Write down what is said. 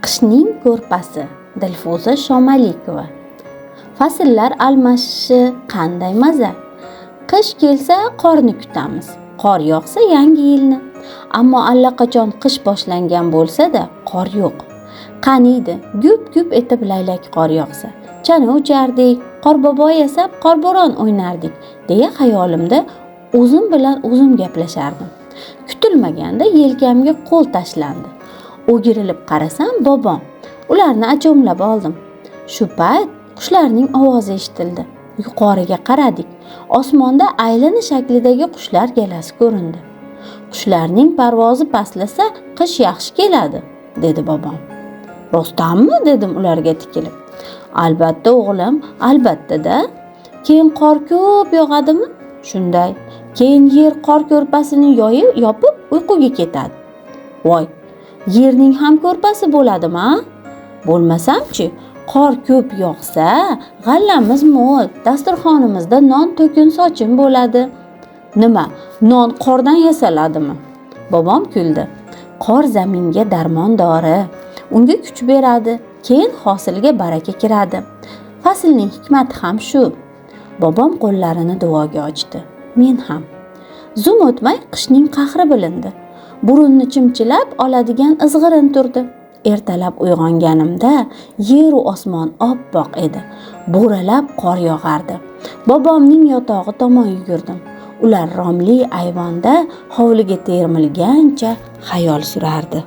Qishning ko'rpasi. Dilfuza Shomalikova. Fasllar almashishi qanday maza. Qish kelsa qorni kutamiz, qor yog'sa yangi yilni. Ammo allaqachon qish boshlangan bo'lsa-da, qor yo'q. Qaniydi, gup-gup etib laylak qor yog'sa, chana o'chardik, qorbobo yasab qorbo'ron o'ynardik, deya xayolimda o'zim bilan o'zim gaplashardim. Kutilmaganda yelkamga qo'l tashlandi. O'girilib qarasam bobom. Ularni achomlab oldim. Shu payt qushlarning ovozi eshitildi. Yuqoriga qaradik. Osmonda aylana shaklidagi qushlar galasi ko'rindi. Qushlarning parvozi pastlasa, qish yaxshi keladi, dedi bobom. Rostdanmi, dedim ularga tikilib. Albatta o'g'lim, albatta-da. Keyin qor ko'p yog'adimi? Shunday. Keyin yer qor ko'rpasini yopib uyquga ketadi. Voy, yerning ham ko'rpasi bo'ladimi? Bo'lmasam-chi, qor ko'p yog'sa, g'allamiz mo'l, dasturxonimizda non to'kin sochin bo'ladi. Nima, non qordan yasaladimi? Bobom kuldi. Qor zaminga darmon-dori, unga kuch beradi, keyin hosilga baraka kiradi. Faslning hikmati ham shu. Bobom qo'llarini duoga ochdi. Men ham. Zum o'tmay qishning qahri bilindi. Burunni chimchilab oladigan izg'irin turdi. Ertalab uyg'onganimda yer u osmon oppoq edi. Bo'ralab qor yog'ardi. Bobomning yotog'i tomon yugurdim. Ular romli ayvonda hovliga termilgancha xayol surardi.